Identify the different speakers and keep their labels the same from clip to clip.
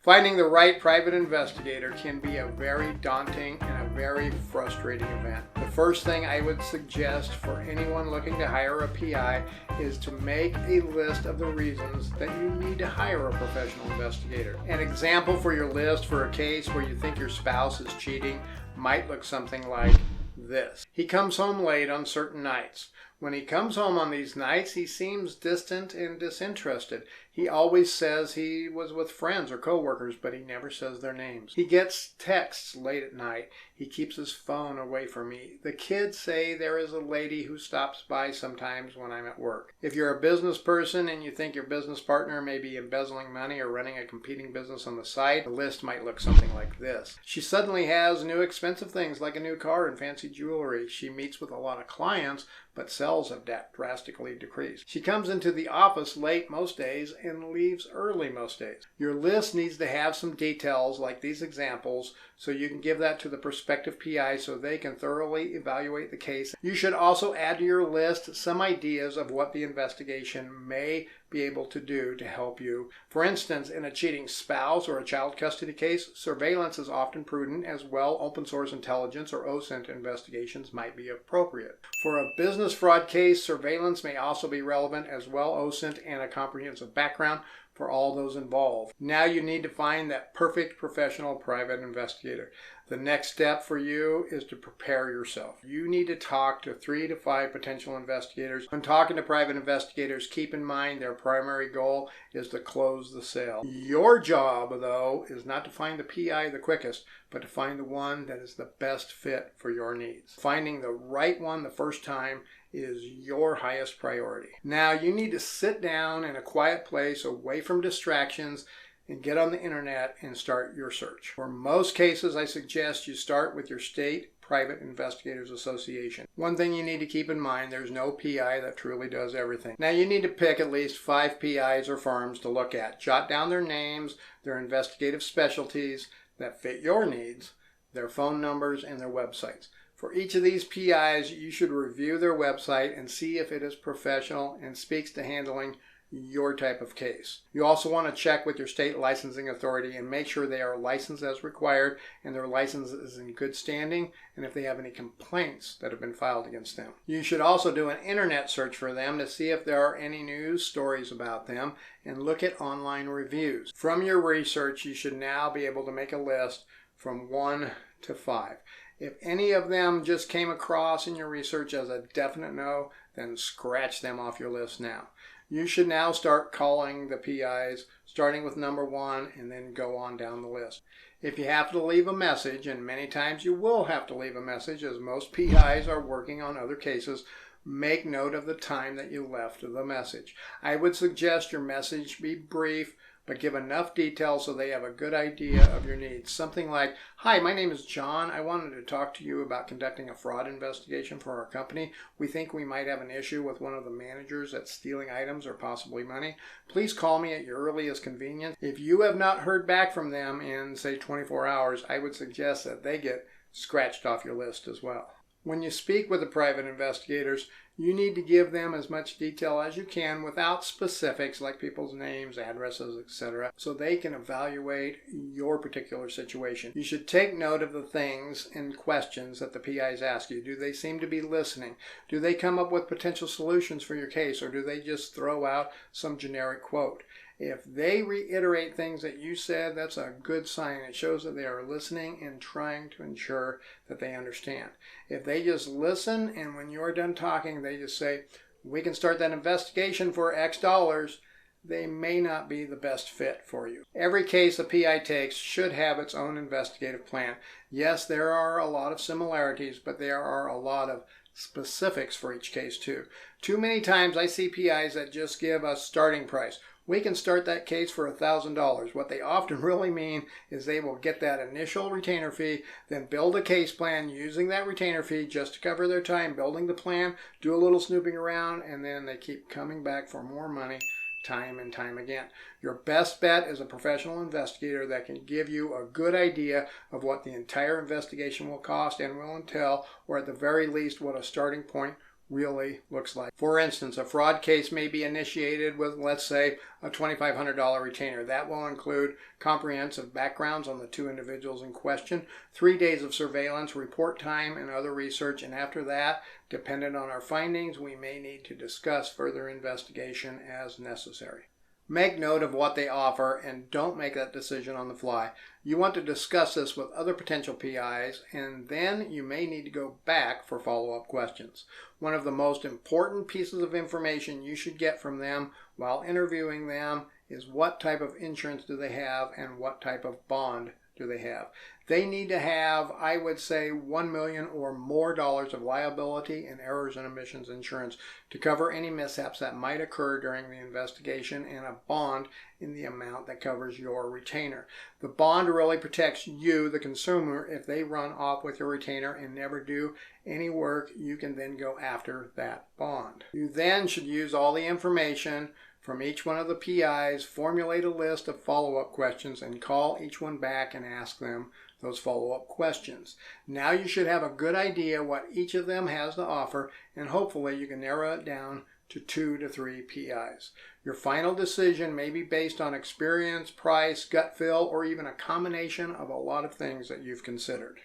Speaker 1: Finding the right private investigator can be a very daunting and a very frustrating event. The first thing I would suggest for anyone looking to hire a PI is to make a list of the reasons that you need to hire a professional investigator. An example for your list for a case where you think your spouse is cheating might look something like this. He comes home late on certain nights. When he comes home on these nights, he seems distant and disinterested. He always says he was with friends or coworkers, but he never says their names. He gets texts late at night. He keeps his phone away from me. The kids say there is a lady who stops by sometimes when I'm at work. If you're a business person and you think your business partner may be embezzling money or running a competing business on the side, the list might look something like this. She suddenly has new expensive things like a new car and fancy jewelry. She meets with a lot of clients, but sales have drastically decreased. She comes into the office late most days and leaves early most days. Your list needs to have some details like these examples so you can give that to the prospective PI so they can thoroughly evaluate the case. You should also add to your list some ideas of what the investigation may be able to do to help you. For instance, in a cheating spouse or a child custody case, surveillance is often prudent, as well open source intelligence or OSINT investigations might be appropriate. For a business fraud case, surveillance may also be relevant, as well OSINT and a comprehensive background for all those involved. Now you need to find that perfect professional private investigator. The next step for you is to prepare yourself. You need to talk to 3 to 5 potential investigators. When talking to private investigators, keep in mind their primary goal is to close the sale. Your job, though, is not to find the PI the quickest, but to find the one that is the best fit for your needs. Finding the right one the first time is your highest priority. Now you need to sit down in a quiet place away from distractions and get on the internet and start your search. For most cases, I suggest you start with your state Private Investigators Association. One thing you need to keep in mind, there's no PI that truly does everything. Now you need to pick at least 5 PIs or firms to look at. Jot down their names, their investigative specialties that fit your needs, their phone numbers, and their websites. For each of these PIs, you should review their website and see if it is professional and speaks to handling your type of case. You also want to check with your state licensing authority and make sure they are licensed as required and their license is in good standing, and if they have any complaints that have been filed against them. You should also do an internet search for them to see if there are any news stories about them and look at online reviews. From your research, you should now be able to make a list from 1 to 5. If any of them just came across in your research as a definite no, then scratch them off your list now. You should now start calling the PIs, starting with number 1 and then go on down the list. If you have to leave a message, and many times you will have to leave a message as most PIs are working on other cases, make note of the time that you left the message. I would suggest your message be brief, but give enough detail so they have a good idea of your needs. Something like, "Hi, my name is John. I wanted to talk to you about conducting a fraud investigation for our company. We think we might have an issue with one of the managers that's stealing items or possibly money. Please call me at your earliest convenience." If you have not heard back from them in, say, 24 hours, I would suggest that they get scratched off your list as well. When you speak with the private investigators, you need to give them as much detail as you can without specifics like people's names, addresses, etc., so they can evaluate your particular situation. You should take note of the things and questions that the PIs ask you. Do they seem to be listening? Do they come up with potential solutions for your case, or do they just throw out some generic quote? If they reiterate things that you said, that's a good sign. It shows that they are listening and trying to ensure that they understand. If they just listen and when you're done talking, they just say, "We can start that investigation for X dollars," they may not be the best fit for you. Every case a PI takes should have its own investigative plan. Yes, there are a lot of similarities, but there are a lot of specifics for each case too. Too many times I see PIs that just give a starting price. "We can start that case for $1,000. What they often really mean is they will get that initial retainer fee, then build a case plan using that retainer fee just to cover their time building the plan, do a little snooping around, and then they keep coming back for more money time and time again. Your best bet is a professional investigator that can give you a good idea of what the entire investigation will cost and will entail, or at the very least what a starting point really looks like. For instance, a fraud case may be initiated with, let's say, a $2,500 retainer. That will include comprehensive backgrounds on the two individuals in question, 3 days of surveillance, report time, and other research. And after that, dependent on our findings, we may need to discuss further investigation as necessary. Make note of what they offer and don't make that decision on the fly. You want to discuss this with other potential PIs, and then you may need to go back for follow-up questions. One of the most important pieces of information you should get from them while interviewing them is what type of insurance do they have and what type of bond do they have. They need to have, I would say, $1 million or more of liability and errors and omissions insurance to cover any mishaps that might occur during the investigation, and a bond in the amount that covers your retainer. The bond really protects you, the consumer, if they run off with your retainer and never do any work. You can then go after that bond. You then should use all the information from each one of the PIs, formulate a list of follow-up questions, and call each one back and ask them those follow-up questions. Now you should have a good idea what each of them has to offer, and hopefully you can narrow it down to 2 to 3 PIs. Your final decision may be based on experience, price, gut feel, or even a combination of a lot of things that you've considered.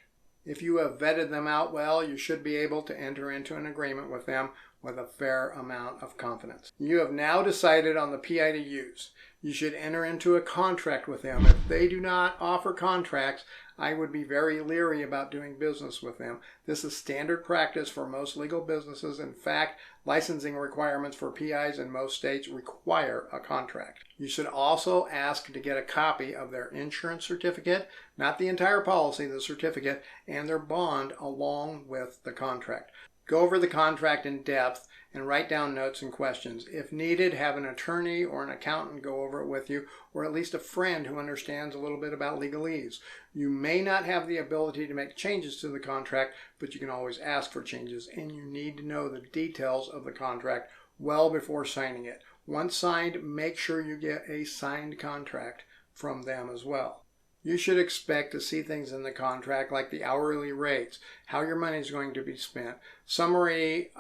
Speaker 1: If you have vetted them out well, you should be able to enter into an agreement with them with a fair amount of confidence. You have now decided on the PI to use. You should enter into a contract with them. If they do not offer contracts, I would be very leery about doing business with them. This is standard practice for most legal businesses. In fact, licensing requirements for PIs in most states require a contract. You should also ask to get a copy of their insurance certificate, not the entire policy, the certificate, and their bond along with the contract. Go over the contract in depth and write down notes and questions. If needed, have an attorney or an accountant go over it with you, or at least a friend who understands a little bit about legalese. You may not have the ability to make changes to the contract, but you can always ask for changes, and you need to know the details of the contract well before signing it. Once signed, make sure you get a signed contract from them as well. You should expect to see things in the contract like the hourly rates, how your money is going to be spent, summary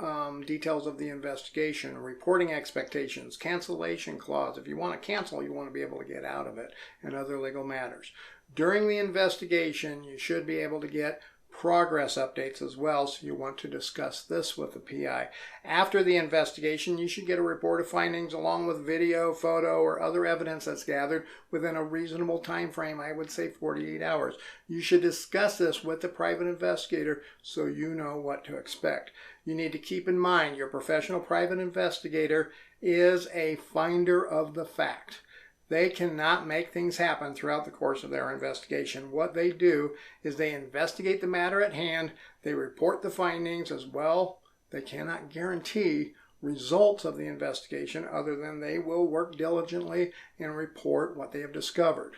Speaker 1: details of the investigation, reporting expectations, cancellation clause. If you want to cancel, you want to be able to get out of it, and other legal matters. During the investigation, you should be able to get progress updates as well, so you want to discuss this with the PI. After the investigation, you should get a report of findings along with video, photo, or other evidence that's gathered within a reasonable time frame, I would say 48 hours. You should discuss this with the private investigator so you know what to expect. You need to keep in mind your professional private investigator is a finder of the fact. They cannot make things happen throughout the course of their investigation. What they do is they investigate the matter at hand, they report the findings as well. They cannot guarantee results of the investigation other than they will work diligently and report what they have discovered.